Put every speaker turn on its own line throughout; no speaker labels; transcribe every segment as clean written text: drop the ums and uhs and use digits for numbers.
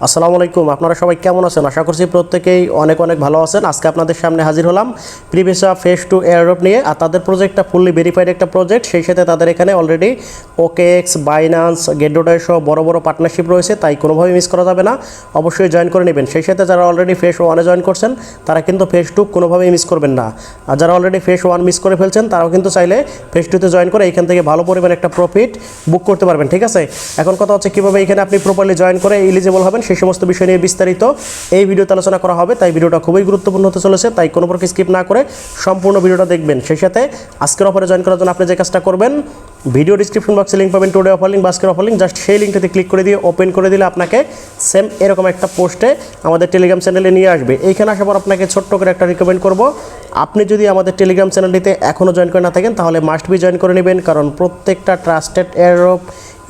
আসসালামু আলাইকুম। আপনারা সবাই কেমন আছেন? আশা করছি প্রত্যেকেই অনেক অনেক ভালো আছেন। আজকে আপনাদের সামনে হাজির হলাম প্রিভিসা ফেজ 2 এয়ারড্রপ নিয়ে। আর তাদের প্রজেক্টটা ফুললি ভেরিফাইড একটা প্রজেক্ট, সেই সাথে তাদের এখানে অলরেডি ওকেএক্স, বাইন্যান্স, গেটডোডাই সহ বড় বড় পার্টনারশিপ রয়েছে, তাই কোনোভাবেই মিস করা যাবে না, অবশ্যই জয়েন করে নেবেন। সেই সাথে যারা অলরেডি ফেজ 1-এ জয়েন করছেন তারা কিন্তু ফেজ 2 কোনোভাবেই মিস করবেন না। আর যারা অলরেডি ফেজ 1 মিস করে ফেলছেন তারাও কিন্তু চাইলে ফেজ 2-তে জয়েন করে এখান থেকে ভালো পরিমাণ একটা প্রফিট বুক করতে পারবেন। ঠিক আছে, এখন কথা হচ্ছে কীভাবে এখানে আপনি প্রপারলি জয়েন করে এলিজিবল হবেন, সেই সমস্ত বিষয় নিয়ে বিস্তারিত এই ভিডিওতে আলোচনা করা হবে। তাই ভিডিওটা খুবই গুরুত্বপূর্ণ হতে চলেছে, তাই কোনো প্রকার স্কিপ না করে সম্পূর্ণ ভিডিওটা দেখবেন। সেই সাথে আজকের অফারে জয়েন করার জন্য আপনি যে কাজটা করবেন, ভিডিও ডিসক্রিপশন বক্সে লিঙ্ক পাবেন টুডে অফার লিঙ্ক, বাস্কের অফার লিঙ্ক, জাস্ট সেই লিঙ্কটাতে ক্লিক করে দিয়ে ওপেন করে দিলে আপনাকে সেম এরকম একটা পোস্টে আমাদের টেলিগ্রাম চ্যানেলে নিয়ে আসবে। এইখানে আসার পর আপনাকে ছোট্ট করে একটা রিকমেন্ড করব, আপনি যদি আমাদের টেলিগ্রাম চ্যানেলটিতে এখনও জয়েন করে না থাকেন তাহলে মাস্ট বি জয়েন করে নেবেন, কারণ প্রত্যেকটা ট্রাস্টেড এয়ারড্রপ,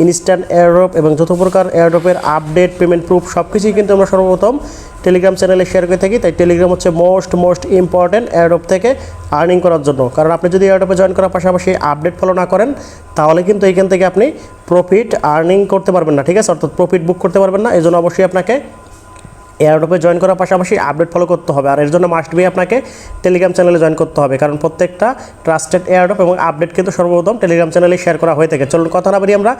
ইনস্ট্যান্ট এয়ারড্রপ এবং যত প্রকার এয়ারড্রপের আপডেট, পেমেন্ট প্রুফ সব কিছুই কিন্তু আমরা সর্বপ্রথম টেলিগ্রাম চ্যানেলে শেয়ার করে থাকি। তাই টেলিগ্রাম হচ্ছে মোস্ট ইম্পর্ট্যান্ট এয়ারড্রপ থেকে আর্নিং করার জন্য। কারণ আপনি যদি এয়ারড্রপে জয়েন করার পাশাপাশি আপডেট ফলো না করেন তাহলে কিন্তু এইখান থেকে আপনি প্রফিট আর্নিং করতে পারবেন না। ঠিক আছে, অর্থাৎ প্রফিট বুক করতে পারবেন না। এই জন্য অবশ্যই আপনাকে এয়ারড্রপে জয়েন করার পাশাপাশি আপডেট ফলো করতে হবে, আর এর জন্য মাস্ট বি আপনাকে টেলিগ্রাম চ্যানেলে জয়েন করতে হবে, কারণ প্রত্যেকটা ট্রাস্টেড এয়ারড্রপ এবং আপডেট কিন্তু সর্বপ্রথম টেলিগ্রাম চ্যানেলে শেয়ার করা হয়ে থাকে। চলুন কথা না বলি, আমরা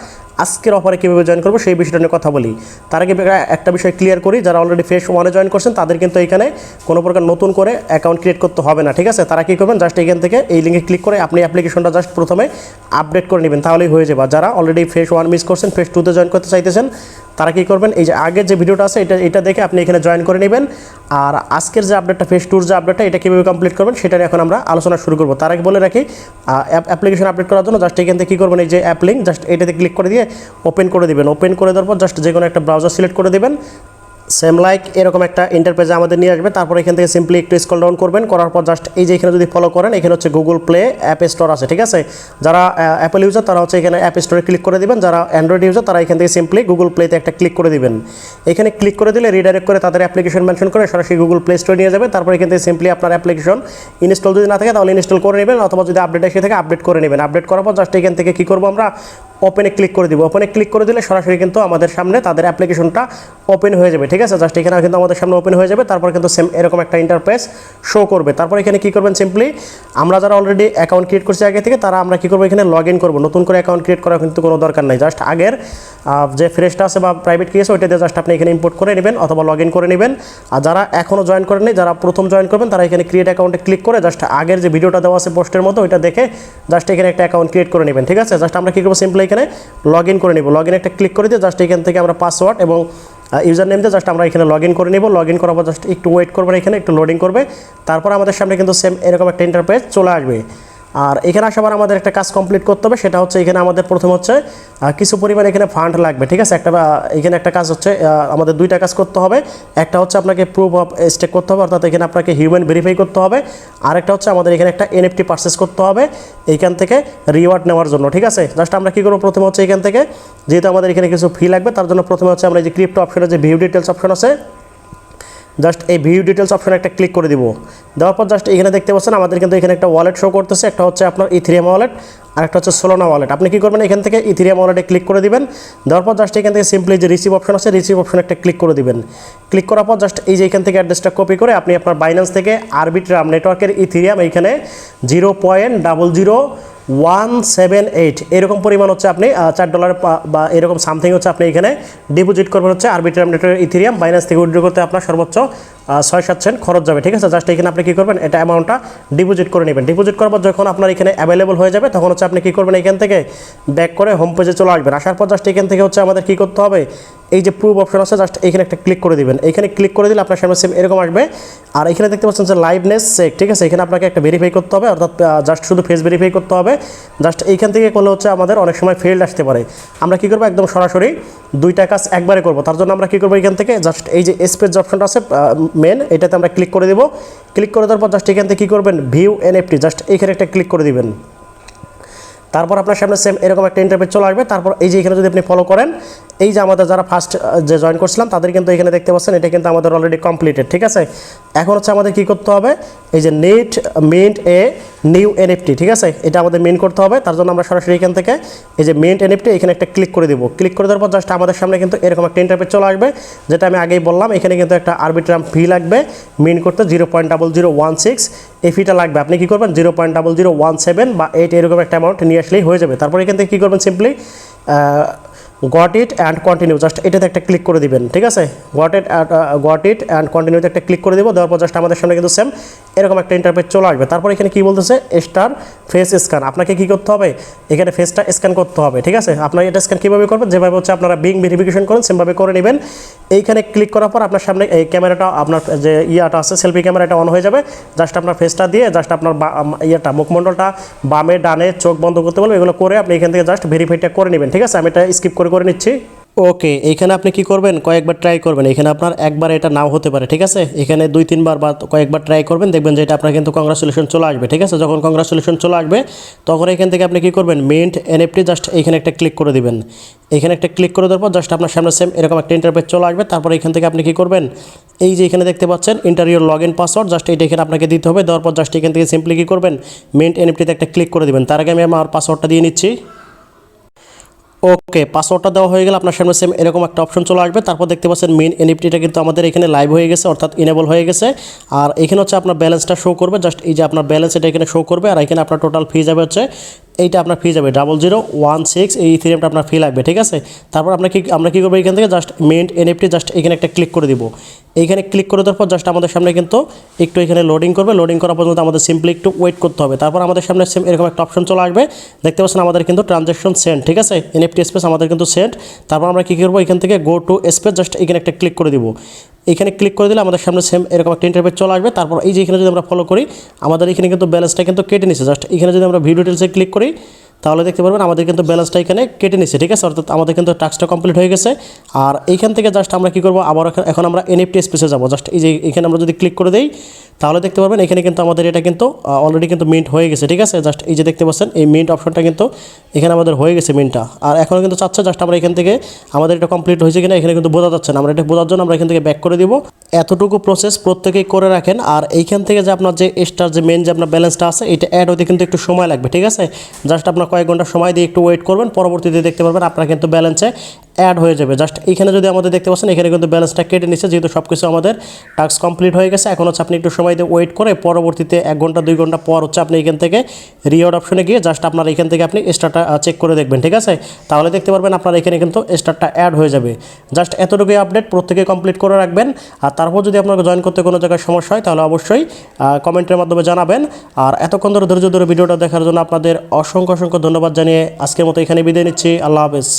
আজকের অফারে কীভাবে জয়েন করবো সেই বিষয়টা নিয়ে কথা বলি। তার আগে একটা বিষয় ক্লিয়ার করি, যারা অলরেডি ফেজ 1-এ জয়েন করছেন তাদের কিন্তু এখানে কোনো প্রকার নতুন করে অ্যাকাউন্ট ক্রিয়েট করতে হবে না। ঠিক আছে, তারা কী করবেন, জাস্ট এখান থেকে এই লিঙ্কে ক্লিক করে আপনি অ্যাপ্লিকেশনটা জাস্ট প্রথমে আপডেট করে নেবেন, তাহলেই হয়ে যাবে। যারা অলরেডি ফেজ 1 মিস করছেন, ফেজ 2-তে জয়েন করতে চাইতেছেন, তারা কী করবেন, এই যে আগের যে ভিডিওটা আছে এটা দেখে আপনি এখানে জয়েন করে নেবেন। আর আজকের যে আপডেটটা, ফেজ 2-র যে আপডেটটা, এটা কীভাবে কমপ্লিট করবেন সেটা নিয়ে এখন আমরা আলোচনা শুরু করবো। তার আগে বলে রাখি, অ্যাপ্লিকেশন আপডেট করার জন্য জাস্ট এখান থেকে কী করবেন, এই যে অ্যাপ লিঙ্ক, জাস্ট এটাতে ক্লিক করে দিয়ে ওপেন করে দেবেন। ওপেন করে দেওয়ার পর জাস্ট যে কোনো একটা ব্রাউজার সিলেক্ট করে দেবেন। সেম লাইক এরকম একটা ইন্টারপেজে আমাদের নিয়ে আসবে। তারপর এখান থেকে সিম্পলি একটু স্ক্রল ডাউন করবেন, করার পর জাস্ট এই যে এখানে যদি ফলো করেন, এখানে হচ্ছে গুগল প্লে অ্যাপ স্টোর আছে। ঠিক আছে, যারা অ্যাপেল ইউজার তারা হচ্ছে এখানে অ্যাপ স্টোরে ক্লিক করে দিবেন, যারা অ্যান্ড্রয়েড ইউজার তারা এখান থেকে সিম্পলি গুগল প্লেতে একটা ক্লিক করে দিবেন। এখানে ক্লিক করে দিলে রিডাইরেক্ট করে তাদের অ্যাপ্লিকেশন মেনশন করে সরাসরি গুগল প্লে স্টোরে নিয়ে যাবে। তারপর এখান থেকে সিম্পলি আপনার অ্যাপ্লিকেশন ইনস্টল যদি না থাকে তাহলে ইনস্টল করে নেবেন, অথবা যদি আপডেট এসে থাকে আপডেট করে নেবেন। আপডেট করার পর জাস্ট এখান থেকে কী করবো, আমরা ওপেনে ক্লিক করে দিব। ওপেনে ক্লিক করে দিলে সরাসরি কিন্তু আমাদের সামনে তাদের অ্যাপ্লিকেশনটা ওপেন হয়ে যাবে। ঠিক আছে, জাস্ট এখানে কিন্তু আমাদের সামনে ওপেন হয়ে যাবে। তারপর কিন্তু সেম এরকম একটা ইন্টারফেস শো করবে। তারপর এখানে কী করবেন, সিম্পলি আমরা যারা অলরেডি অ্যাকাউন্ট ক্রিয়েট করছি আগে থেকে, তারা আমরা কী করবো, এখানে লগ ইন করবো। নতুন করে অ্যাকাউন্ট ক্রিয়েট করার কিন্তু কোনো দরকার নাই, জাস্ট আগের যে ফ্রেশটা আছে বা প্রাইভেট কি আছে ওইটাতে জাস্ট আপনি এখানে ইম্পোর্ট করে নেবেন অথবা লগ ইন করে নেবেন। আর যারা এখনও জয়েন করেননি, যারা প্রথম জয়েন করবেন, তারা এখানে ক্রিয়েট অ্যাকাউন্টে ক্লিক করে জাস্ট আগের যে ভিডিওটা দেওয়া আছে পোস্টের মতো ওইটা দেখে জাস্ট এখানে একটা অ্যাকাউন্ট ক্রিয়েট করে নেবেন। ঠিক আছে, জাস্ট আমরা কী করবো, সিম্পলি এখানে লগ ইন করে নেব। লগ ইন একটা ক্লিক করে দিয়ে জাস্ট এখান থেকে আমরা পাসওয়ার্ড এবং ইউজার নেম দিয়ে জাস্ট আমরা এখানে লগ ইন করে নেব। লগ ইন করার পর জাস্ট একটু ওয়েট করবেন, এখানে একটু লোডিং করবে। তারপর আমাদের সামনে কিন্তু সেম এরকম একটা ইন্টারফেস চলে আসবে। আর এখানে আসার পর আমাদের একটা কাজ কমপ্লিট করতে হবে, সেটা হচ্ছে এখানে আমাদের প্রথম হচ্ছে কিছু পরিমাণ এখানে ফান্ড লাগবে। ঠিক আছে, এখানে একটা কাজ হচ্ছে আমাদের দুইটা কাজ করতে হবে। একটা হচ্ছে আপনাকে প্রুফ অফ স্টেক করতে হবে, অর্থাৎ এখানে আপনাকে হিউম্যান ভেরিফাই করতে হবে। আরেকটা হচ্ছে আমাদের এখানে একটা এনএফটি পারচেস করতে হবে এইখান থেকে রিওয়ার্ড নেওয়ার জন্য। ঠিক আছে, জাস্ট আমরা কী করবো, প্রথমে হচ্ছে এখান থেকে যেহেতু আমাদের এখানে কিছু ফি লাগবে, তার জন্য প্রথমে হচ্ছে আমরা এই যে ক্রিপ্টো অপশনে যে ভিউ ডিটেলস অপশন আছে, জাস্ট এই ভিউ ডিটেলস অপশনে একটা ক্লিক করে দিব। দেওয়ার পর জাস্ট এখানে দেখতে পাচ্ছেন আমাদের কিন্তু এখানে একটা ওয়ালেট শো করতেছে। একটা হচ্ছে আপনার ইথেরিয়াম ওয়ালেট আর একটা হচ্ছে সোলানা ওয়ালেট। আপনি কী করবেন, এখান থেকে ইথেরিয়াম ওয়ালেটে ক্লিক করে দিবেন। দেওয়ার পর জাস্ট এখান থেকে সিম্পলি যে রিসিভ অপশন আছে, রিসিভ অপশনে একটা ক্লিক করে দিবেন। ক্লিক করার পর জাস্ট এই যে এখান থেকে অ্যাড্রেসটা কপি করে আপনি আপনার বাইন্যান্স থেকে আরবিট্রাম নেটওয়ার্কের ইথেরিয়াম এইখানে 0.00178 এরকম পরিমাণ হচ্ছে আপনি $4 বা এরকম সামথিং হচ্ছে আপনি এখানে ডিপোজিট করবেন হচ্ছে আরবিট্রাম নেটওয়ার্কের ইথেরিয়াম। বাইন্যান্স থেকে উইথড্র করতে আপনার সর্বোচ্চ 6-7 সেন্ট খরচ যাবে। ঠিক আছে, জাস্ট এখানে আপনি কী করবেন, এটা অ্যামাউন্টটা ডিপোজিট করে নেবেন। ডিপোজিট করার পর যখন আপনার এখানে অ্যাভেলেবল হয়ে যাবে তখন হচ্ছে আপনি কী করবেন, এখান থেকে ব্যাক করে হোম পেজে চলে আসবেন। আসার পর জাস্ট এখান থেকে হচ্ছে আমাদের কী করতে হবে, এই যে প্রুফ অপশন আছে জাস্ট এখানে একটা ক্লিক করে দিবেন। এখানে ক্লিক করে দিলে আপনার সামনে সেম এরকম আসবে। আর এখানে দেখতে পাচ্ছেন যে লাইভনেস চেক। ঠিক আছে, এখানে আপনাকে একটা ভেরিফাই করতে হবে, অর্থাৎ জাস্ট শুধু ফেস ভেরিফাই করতে হবে। জাস্ট এইখান থেকে করলে হচ্ছে আমাদের অনেক সময় ফেল্ড আসতে পারে। আমরা কী করবো, একদম সরাসরি দুইটা কাজ একবারে করবো। তার জন্য আমরা কী করবো, এখান থেকে জাস্ট এই যে স্পেস যে অপশনটা আছে মেন, এটাতে আমরা ক্লিক করে দেবো। ক্লিক করে দেওয়ার পর জাস্ট এখান থেকে কী করবেন, ভিউ এনএফটি, জাস্ট এইখানে একটা ক্লিক করে দিবেন। তারপর আপনার সামনে সেম এরকম একটা ইন্টারফেস চলে আসবে। তারপর এই যে এখানে যদি আপনি ফলো করেন, এই যে আমাদের যারা ফার্স্ট যে জয়েন করছিলাম তাদের কিন্তু এখানে দেখতে পাচ্ছেন এটা কিন্তু আমাদের অলরেডি কমপ্লিটেড, ঠিক আছে। এখন হচ্ছে আমাদের কী করতে হবে, এই যে মিন্ট এ নিউ এনএফটি, ঠিক আছে, এটা আমাদের মিন্ট করতে হবে। তার জন্য আমরা সরাসরি এখান থেকে এই যে মিন্ট এনএফটি এখানে একটা ক্লিক করে দিব। ক্লিক করে দেওয়ার পর জাস্ট আমাদের সামনে কিন্তু এরকম একটা ইন্টারফেস চলে আসবে, যেটা আমি আগেই বললাম। এখানে কিন্তু একটা আরবিট্রাম ফি লাগবে মিন্ট করতে 0.0016, এই ফিটা লাগবে। আপনি কী করবেন 0.0017 বা 8 এরকম একটা অ্যামাউন্ট নিয়ে আসলেই হয়ে যাবে। তারপর এখান থেকে কী করবেন, simply got it and continue, just এটাতে একটা ক্লিক করে দিবেন, ঠিক আছে। গট ইট অ্যান্ড কন্টিনিউতে একটা ক্লিক করে দেবো। দেওয়ার পর জাস্ট আমাদের সামনে কিন্তু সেম এরকম একটা ইন্টারফেস চলে আসবে। তারপর এখানে কী বলতেছে, স্টার ফেস স্ক্যান। আপনাকে কী করতে হবে, এখানে ফেসটা স্ক্যান করতে হবে, ঠিক আছে। আপনারা এটা স্ক্যান কীভাবে করবেন, যেভাবে হচ্ছে আপনারা বিং ভেরিফিকেশন করেন সেমভাবে করে নেবেন। এইখানে ক্লিক করার পর আপনার সামনে এই ক্যামেরাটা, আপনার যে ইয়াটা আছে সেলফি ক্যামেরাটা অন হয়ে যাবে। জাস্ট আপনার ফেসটা দিয়ে জাস্ট আপনার মুখমণ্ডলটা বামে ডানে চোখ বন্ধ করতে বলবো, এগুলো করে আপনি এখান থেকে জাস্ট ভেরিফাইটা করে নেবেন, ঠিক আছে। আমি এটা স্কিপ করে নিচ্ছি। ওকে, এইখানে আপনি কি করবেন, কয়েকবার ট্রাই করবেন। এখানে আপনার একবার এটা নাও হতে পারে, ঠিক আছে। এখানে 2-3বার বা কয়েকবার ট্রাই করবেন, দেখবেন যে এটা আপনার কিন্তু কংগ্রাচুলেশন চলে আসবে, ঠিক আছে। যখন কংগ্রাচুলেশন চলে আসবে তখন এখান থেকে আপনি কি করবেন, মিন্ট এনএফটি জাস্ট এইখানে একটা ক্লিক করে দিবেন। এখানে একটা ক্লিক করে দেওয়ার পর জাস্ট আপনার সামনে সেম এরকম একটা ইন্টারফেস চলে আসবে। তারপর এখান থেকে আপনি কি করবেন, এই যে এখানে দেখতে পাচ্ছেন interior log in password, just এটা এখানে আপনাকে দিতে হবে। দেওয়ার পর জাস্ট এখান থেকে সিম্পলি কি করবেন, মিন্ট এনএফটিতে একটা ক্লিক করে দিবেন। তার আগে আমি আমার পাসওয়ার্ডটা দিয়ে নিচ্ছি। ওকে, পাসওয়ার্ডটা দেওয়া হয়ে গেলে আপনার সামনে সেম এরকম একটা অপশন চলে আসবে। তারপর দেখতে পাচ্ছেন মেইন এনএফটিটা কিন্তু আমাদের এখানে লাইভ হয়ে গেছে, অর্থাৎ ইনেবল হয়ে গেছে। আর এখানে হচ্ছে আপনার ব্যালেন্সটা শো করবে, জাস্ট এই যে আপনার ব্যালেন্স এটা এখানে শো করবে। আর এখানে আপনার টোটাল ফি যাবে হচ্ছে, এইটা আপনার ফি যাবে 0016, এই ইথেরিয়ামটা আপনার ফি লাগবে, ঠিক আছে। তারপর আমরা কী করবো, এখান থেকে জাস্ট মেইন এনএফটি জাস্ট এখানে একটা ক্লিক করে দিব। এইখানে ক্লিক করে দেওয়ার পর জাস্ট আমাদের সামনে কিন্তু একটু এখানে লোডিং করবে। লোডিং করার পর্যন্ত আমাদের সিম্পলি একটু ওয়েট করতে হবে। তারপর আমাদের সামনে সেম এরকম একটা অপশন চলে আসবে, দেখতে পাচ্ছেন আমাদের কিন্তু ট্রানজ্যাকশন সেন্ড, ঠিক আছে। এনএফটি স্পেস আমাদের কিন্তু সেন্ড। তারপর আমরা কী করবো, এখান থেকে গো টু স্পেস জাস্ট এখানে একটা ক্লিক করে দিব। এখানে ক্লিক করে দিলে আমাদের সামনে সেম এরকম একটা ইন্টারফেস চলে আসবে। তারপর এই যে এখানে যদি আমরা ফলো করি, আমাদের এখানে কিন্তু ব্যালেন্সটা কিন্তু কেটে নিচ্ছে। জাস্ট এখানে যদি আমরা ভিডিও ডিটেলসে ক্লিক করি তাহলে দেখতে পারবেন আমাদের কিন্তু ব্যালেন্সটা এখানে কেটে নিচ্ছে, ঠিক আছে। অর্থাৎ আমাদের কিন্তু টাস্কটা কমপ্লিট হয়ে গেছে। আর এইখান থেকে জাস্ট আমরা কী করবো, আবার এখন আমরা এনএফটি স্পেসে যাবো। জাস্ট এই যে এখানে আমরা যদি ক্লিক করে দিই তাহলে দেখতে পারবেন এখানে কিন্তু আমাদের এটা কিন্তু অলরেডি কিন্তু মিন্ট হয়ে গেছে, ঠিক আছে। জাস্ট এই যে দেখতে পাচ্ছেন এই মিন্ট অপশনটা কিন্তু এখানে আমাদের হয়ে গেছে মিন্টটা। আর এখনও কিন্তু চাচ্ছে জাস্ট আমরা এখান থেকে আমাদের এটা কমপ্লিট হয়েছে কিনা এখানে কিন্তু বোঝা যাচ্ছে না। আমরা এটা বোঝার জন্য আমরা এখান থেকে ব্যাক করে দিব। এতটুকু প্রসেস প্রত্যেকেই করে রাখেন। আর এইখান থেকে যে আপনার যে এক্সট্রা যে মেন যে আপনার ব্যালেন্সটা আছে এটা অ্যাড হতে কিন্তু একটু সময় লাগবে, ঠিক আছে। জাস্ট আপনার কয়েক ঘন্টা সময় দিয়ে একটু ওয়েট করবেন, পরবর্তীতে দেখতে পারবেন আপনার কিন্তু ব্যালেন্সে অ্যাড হয়ে যাবে। জাস্ট এখানে যদি আমাদের দেখতে পাচ্ছেন এখানে কিন্তু ব্যালেন্সটা কেটে নিচ্ছে, যেহেতু সব কিছু আমাদের টাস্ক কমপ্লিট হয়ে গেছে। এখন হচ্ছে আপনি একটু সময় দিয়ে ওয়েট করে পরবর্তীতে 1 ঘন্টা 2 ঘন্টা পর হচ্ছে আপনি এখান থেকে রিওয়ার্ড অপশনে গিয়ে জাস্ট আপনার এখান থেকে আপনি স্টারটা চেক করে দেখবেন, ঠিক আছে। তাহলে দেখতে পারবেন আপনার এখানে কিন্তু স্টারটা অ্যাড হয়ে যাবে। জাস্ট এতটুকুই আপডেট, প্রত্যেকে কমপ্লিট করে রাখবেন। আর তারপর যদি আপনাকে জয়েন করতে কোনো জায়গায় সমস্যা হয় তাহলে অবশ্যই কমেন্টের মাধ্যমে জানাবেন। আর এতক্ষণ ধরে ধৈর্য ধরে ভিডিওটা দেখার জন্য আপনাদের অসংখ্য ধন্যবাদ জানিয়ে আজকের মতো এখানে বিদায় নিচ্ছি। আল্লাহ হাফেজ।